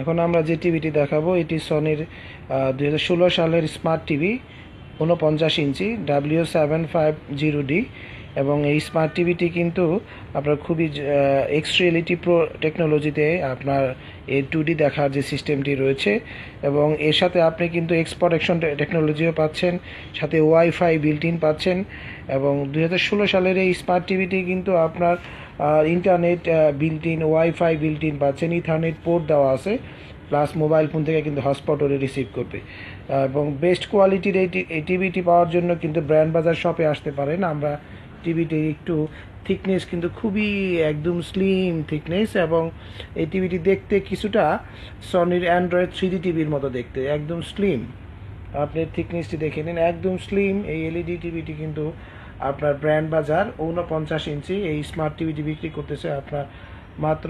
এখন আমরা যে টিভিটি দেখাবো এটি সনির 2016 সালের স্মার্ট টিভি 49 ইঞ্চি W750D এবং এই স্মার্ট টিভিটি কিন্তু আপনার খুবই এক্স রিয়েলিটি প্রো টেকনোলজিতে আপনার এই 2D দেখার যে সিস্টেমটি রয়েছে এবং এর সাথে আপনি কিন্তু এক্সপোর্টেশন টেকনোলজিও পাচ্ছেন, সাথে ওয়াইফাই বিল্ট ইন পাচ্ছেন এবং 2016 সালের এই স্মার্ট টিভিটি কিন্তু আপনার internet built in, wifi built in পাচ্ছেন, ইথারনেট পোর্ট দেওয়া আছে, প্লাস মোবাইল ফোন থেকে কিন্তু হটস্পটও রিসিভ করবে এবং বেস্ট কোয়ালিটির এই টিভিটি পাওয়ার জন্য কিন্তু ব্র্যান্ড বাজার শপে আসতে পারেন। আমরা টিভিটির একটু থিকনেস কিন্তু খুবই একদম স্লিম থিকনেস এবং এই টিভিটি দেখতে কিছুটা সনির অ্যান্ড্রয়েড 3D টিভির মতো দেখতে, একদম স্লিম। আপনি থিকনেসটি দেখে নিন, একদম স্লিম। এই এলইডি টিভিটি কিন্তু আপনার ব্র্যান্ড বাজার 49 ইঞ্চি এই স্মার্ট টিভিটি বিক্রি করতেছে আপনার মাত্র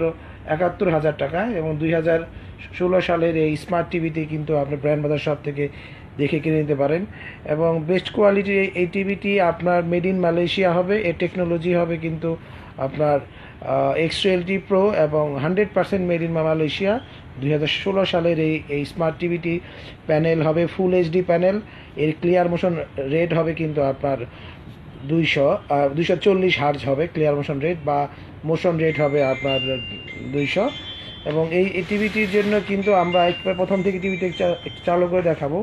71,000 টাকায় এবং 2016 সালের এই স্মার্ট টিভিটি কিন্তু আপনি ব্র্যান্ড বাজার শপ থেকে দেখে কিনে নিতে পারেন এবং বেস্ট কোয়ালিটির এই টিভিটি আপনার মেড ইন মালয়েশিয়া হবে। এর টেকনোলজি হবে কিন্তু আপনার এক্স-রিয়েলিটি প্রো এবং 100% মেড ইন মালয়েশিয়া। 2016 সালের এই স্মার্ট টিভিটি প্যানেল হবে ফুল এইচডি প্যানেল। এর ক্লিয়ার মোশন রেট হবে কিন্তু আপনার 240 হার্জ হবে ক্লিয়ার মোশন রেট, বা মোশন রেট হবে আপনার 200। এবং এই টিভিটির জন্য কিন্তু আমরা প্রথম থেকে টিভিতে চালু করে দেখাবো।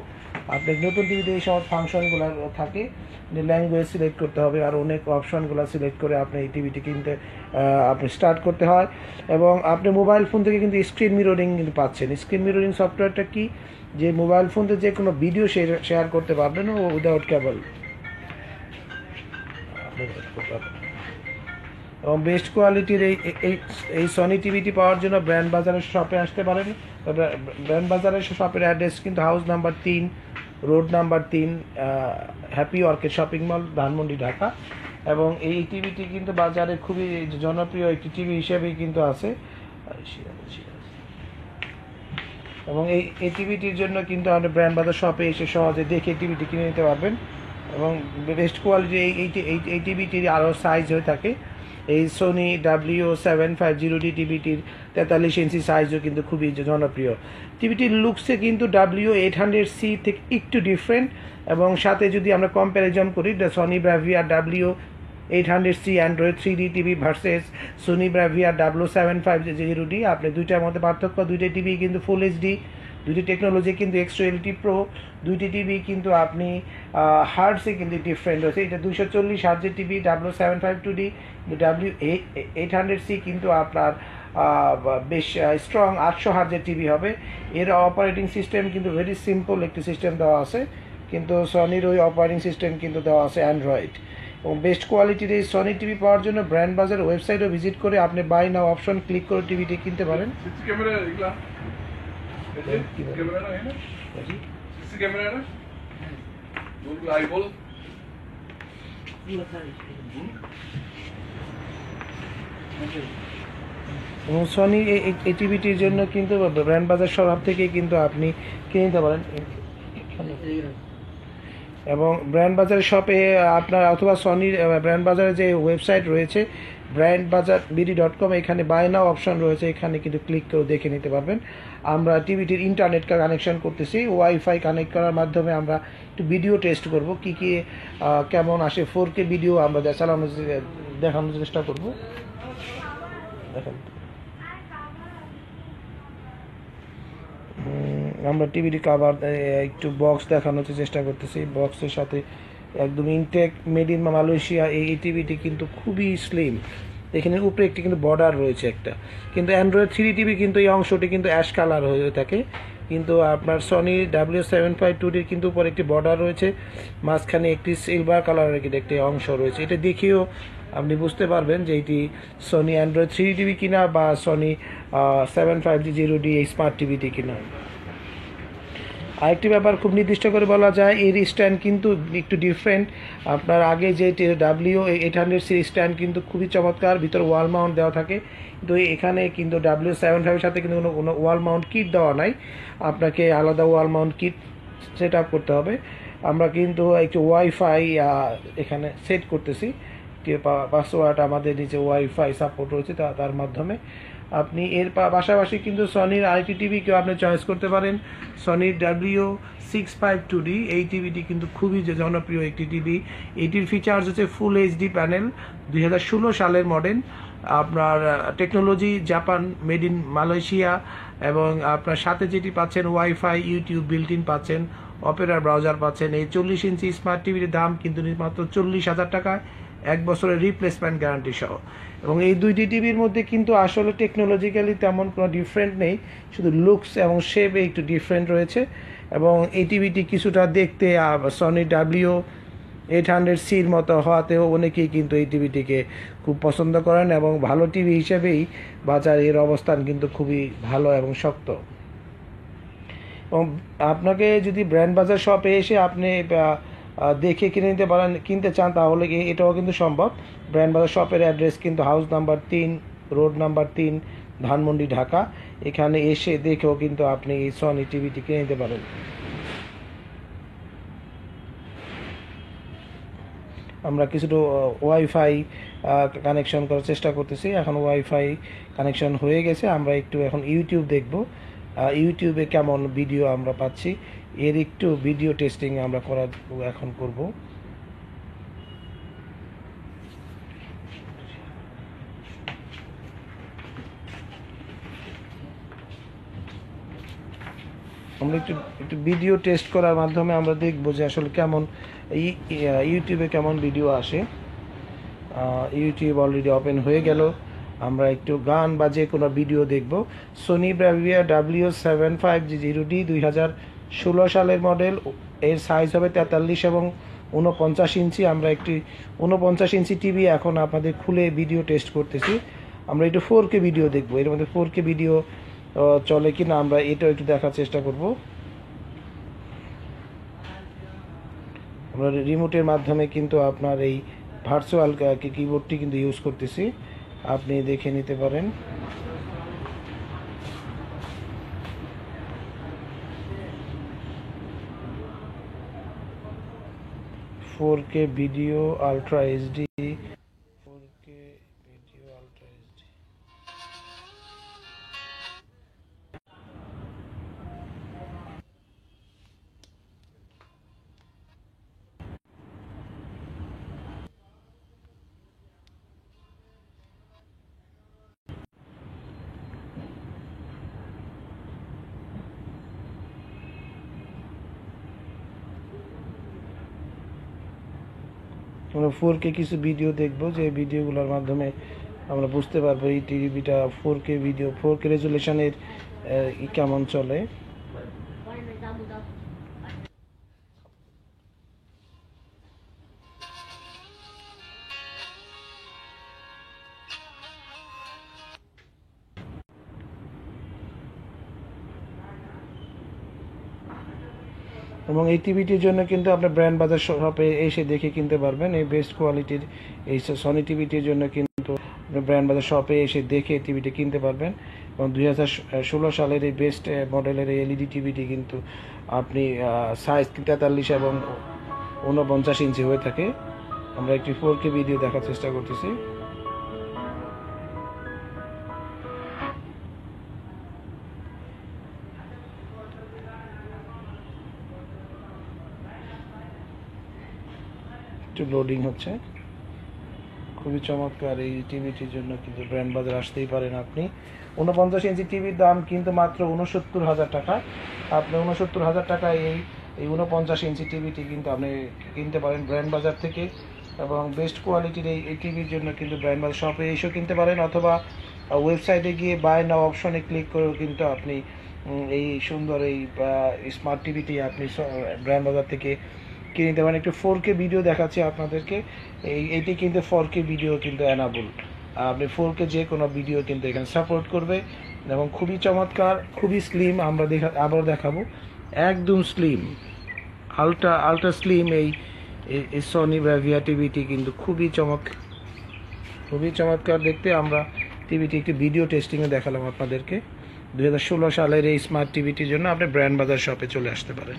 আপনার নতুন টিভিতে এই সব ফাংশনগুলো থাকে, ল্যাঙ্গুয়েজ সিলেক্ট করতে হবে আর অনেক অপশনগুলো সিলেক্ট করে আপনি এই টিভিটি কিনতে আপনি স্টার্ট করতে হয় এবং আপনি মোবাইল ফোন থেকে কিন্তু স্ক্রিন মিররিং কিন্তু পাচ্ছেন। স্ক্রিন মিররিং সফটওয়্যারটা কি, যে মোবাইল ফোন থেকে যে কোনো ভিডিও শেয়ার করতে পারবেন ও উইদাউট কেবল এবং বেস্ট কোয়ালিটির এই সনি টিভিটি পাওয়ার জন্য ব্র্যান্ড বাজারের শপে আসতে পারেন। ব্র্যান্ড বাজারের শপের অ্যাড্রেস কিন্তু house number 3, road number 3, happy orchid shopping mall, Dhanmondi, Dhaka. এবং এই টিভিটি কিন্তু বাজারে খুবই জনপ্রিয় একটি টিভি হিসেবেই কিন্তু আছে এবং এই টিভিটির জন্য কিন্তু আপনি ব্র্যান্ড বাজার শপে এসে সহজে দেখে টিভিটি কিনে নিতে পারবেন এবং বেস্ট কোয়ালিটি এই টিভিটির আরও সাইজ হয়ে থাকে। এই সোনি W750D টিভিটির 43 ইঞ্চি সাইজও কিন্তু খুবই জনপ্রিয়। টিভিটির লুকসে কিন্তু W800C থেকে একটু ডিফারেন্ট এবং সাথে যদি আমরা কম্প্যারিজন করি Sony Bravia W800C Android 3D TV versus Sony Bravia W750D, আপনি দুইটার মধ্যে পার্থক্য। দুইটা টিভি কিন্তু ফুল এইচডি, দুইটি টেকনোলজি কিন্তু এক্স-রিয়েলিটি প্রো, দুইটি টিভি কিন্তু আপনি হার্টসে কিন্তু ডিফারেন্ট হয়েছে। এটা 240 হার্টসের টিভি W750D, W800C কিন্তু আপনার বেশ স্ট্রং 800 হার্টসের টিভি হবে। এর অপারেটিং সিস্টেম কিন্তু ভেরি সিম্পল একটি সিস্টেম দেওয়া আছে, কিন্তু সনির ওই অপারেটিং সিস্টেম কিন্তু দেওয়া আছে অ্যান্ড্রয়েড। এবং বেস্ট কোয়ালিটির এই সনি টিভি পাওয়ার জন্য ব্র্যান্ড বাজার ওয়েবসাইটও ভিজিট করে আপনি বাই নাও অপশন ক্লিক করে টিভিটি কিনতে পারেন। এবং সনি এই টিভিটির জন্য কিন্তু ব্র্যান্ড বাজার শপ থেকে কিন্তু আপনি কিনে নিতে পারেন এবং ব্র্যান্ড বাজার শপে আপনার অথবা সনির ব্র্যান্ড বাজারের যে ওয়েবসাইট রয়েছে brandbazarbd.com, এখানে বাই নাও অপশন রয়েছে, এখানে কিন্তু ক্লিক করে দেখে নিতে পারবেন। আমরা টিভিটির ইন্টারনেট কানেকশন করতেছি, ওয়াইফাই কানেক্ট করার মাধ্যমে আমরা একটু ভিডিও টেস্ট করব, কি কেমন আসে। 4K ভিডিও আমরা দেখানোর চেষ্টা করব। দেখেন আমরা টিভিটি কাভার একটু বক্স দেখানোর চেষ্টা করতেছি। বক্সের সাথে একদম ইনটেক মেড ইন মালয়েশিয়া এই টিভিটি কিন্তু খুবই স্লিম। এখানে উপরে একটি কিন্তু বর্ডার রয়েছে একটা, কিন্তু অ্যান্ড্রয়েড 3D টিভি কিন্তু এই অংশটি কিন্তু অ্যাশ কালার হয়ে থাকে, কিন্তু আপনার সনি W750D কিন্তু উপরে একটি বর্ডার রয়েছে, মাঝখানে একটি সিলভার কালারের একটি অংশ রয়েছে। এটা দেখেও আপনি বুঝতে পারবেন যে এটি সনি অ্যান্ড্রয়েড 3D টিভি কিনা বা সনি 750D এই স্মার্ট টিভিটি কিনা। আরেকটি ব্যাপার খুব নির্দিষ্ট করে বলা যায়, এর স্ট্যান্ড কিন্তু একটু ডিফারেন্ট। আপনার আগে যে W800C স্ট্যান্ড কিন্তু খুবই চমৎকার, ভিতর ওয়াল মাউন্ট দেওয়া থাকে, কিন্তু এখানে কিন্তু W750 সাথে কিন্তু কোনো ওয়াল মাউন্ট কিট দেওয়া নাই, আপনাকে আলাদা wall mount kit set up করতে হবে। আমরা কিন্তু একটু ওয়াইফাই এখানে সেট করতেছি, পাসওয়ার্ড আমাদের নিচে ওয়াইফাই সাপোর্ট রয়েছে, তার মাধ্যমে আপনি এর পাশাপাশি কিন্তু সনির আরেকটি টিভি কেউ আপনি চয়েস করতে পারেন, সনির W652D। এই টিভিটি কিন্তু খুবই জনপ্রিয় একটি টিভি। এটির ফিচার্স হচ্ছে ফুল এইচডি প্যানেল, 2016 সালের মডেল। আপনার technology Japan, made in Malaysia, এবং আপনার সাথে যেটি পাচ্ছেন ওয়াইফাই, ইউটিউব বিল্ট ইন পাচ্ছেন, অপেরা ব্রাউজার পাচ্ছেন। এই 40 ইঞ্চি স্মার্ট টিভির দাম কিন্তু মাত্র 40,000 টাকায়, 1 বছরের রিপ্লেসমেন্ট গ্যারান্টি সহ। এবং এই দুইটি টিভির মধ্যে কিন্তু আসলে টেকনোলজিক্যালি তেমন কোনো ডিফারেন্ট নেই, শুধু লুকস এবং শেপে একটু ডিফারেন্ট রয়েছে। এবং এই টিভিটি কিছুটা দেখতে সনি W800Cর মতো হওয়াতেও অনেকেই কিন্তু এই টিভিটিকে খুব পছন্দ করেন, এবং ভালো টিভি হিসেবেই বাজারে এর অবস্থান কিন্তু খুবই ভালো এবং শক্ত। এবং আপনাকে যদি ব্র্যান্ড বাজার শপে এসে আপনি দেখে কিনতে চান, তাহলে এটাও কিন্তু সম্ভব। ব্র্যান্ড বাজার শপের অ্যাড্রেস কিন্তু house number 3, road number 3, Dhanmondi, Dhaka. এখানে এসে দেখেও কিন্তু আপনি এই সনি টিভিটি কিনে নিতে পারেন। আমরা কিছুটা ওয়াইফাই কানেকশন করার চেষ্টা করতেছি। এখন ওয়াইফাই কানেকশন হয়ে গেছে। আমরা একটু এখন ইউটিউব দেখব, ইউটিউবে কেমন ভিডিও আমরা পাচ্ছি, এর একটু ভিডিও টেস্টিং আমরা এখন করব। আমরা একটু ভিডিও টেস্ট করার মাধ্যমে আমরা দেখব যে আসলে কেমন ইউটিউবে কেমন ভিডিও আসে। ইউটিউব অলরেডি ওপেন হয়ে গেল। আমরা একটু গান বা যে কোনো ভিডিও দেখব। সোনি ব্রাভিয়া W750D 2016 সালের মডেল। এর সাইজ হবে 43 এবং 49 ইঞ্চি। আমরা একটি 49 ইঞ্চি টিভি এখন আপনাদের খুলে ভিডিও টেস্ট করতেছি। আমরা একটু 4K ভিডিও দেখব, এর মধ্যে 4K ভিডিও চলে কিনা আমরা এটাও একটু দেখার চেষ্টা করব। আমরা রিমোটের মাধ্যমে কিন্তু আপনার এই ভার্চুয়াল কিবোর্ডটি কিন্তু ইউজ করতেছি, আপনি দেখে নিতে পারেন। "4K video ultra HD", 4K video ultra HD. আমরা 4K কিছু ভিডিও দেখব, যে ভিডিওগুলোর মাধ্যমে আমরা বুঝতে পারবো এই টিভিটা 4K ভিডিও, 4K রেজুলেশনের কেমন চলে। এবং এই টিভিটির জন্য কিন্তু আপনি ব্র্যান্ড বাজার শপে এসে দেখে কিনতে পারবেন। এই বেস্ট কোয়ালিটির এই সনি টিভিটির জন্য কিন্তু আপনি ব্র্যান্ড বাজার শপে এসে দেখে টিভিটি কিনতে পারবেন। এবং 2016 সালের এই বেস্ট মডেলের এই এলইডি টিভিটি কিন্তু আপনি সাইজ 43 এবং 49 ইঞ্চি হয়ে থাকে। আমরা একটি 4K ভিডিও দেখার চেষ্টা করতেছি। একটু লোডিং হচ্ছে। খুবই চমৎকার এই টিভিটির জন্য কিন্তু ব্র্যান্ড বাজার আসতেই পারেন আপনি। 49 ইঞ্চি টিভির দাম কিন্তু মাত্র 69,000 টাকা। আপনি 69,000 টাকায় এই 49 ইঞ্চি টিভিটি কিন্তু আপনি কিনতে পারেন ব্র্যান্ড বাজার থেকে। এবং বেস্ট কোয়ালিটির এই টিভির জন্য কিন্তু ব্র্যান্ড বাজার শপে এসেও কিনতে পারেন, অথবা ওয়েবসাইটে গিয়ে বাই নাও অপশনে ক্লিক করেও কিন্তু আপনি এই সুন্দর এই স্মার্ট টিভিটি আপনি ব্র্যান্ড বাজার থেকে কিনে নিতে পারেন। একটু 4K ভিডিও দেখাচ্ছি আপনাদেরকে। এইটি কিন্তু 4K ভিডিও কিন্তু অ্যানাবল, আপনি 4K যে কোনো ভিডিও কিন্তু এখানে সাপোর্ট করবে। এবং খুবই চমৎকার, খুবই স্লিম। আমরা আবার দেখাবো, একদম স্লিম, আলট্রা স্লিম এই সনি ব্রাভিয়া টিভিটি কিন্তু খুবই চমৎকার দেখতে। আমরা টিভিটি একটি ভিডিও টেস্টিংয়ে দেখালাম আপনাদেরকে। 2016 সালের এই স্মার্ট টিভিটির জন্য আপনি ব্র্যান্ড বাজার শপে চলে আসতে পারেন।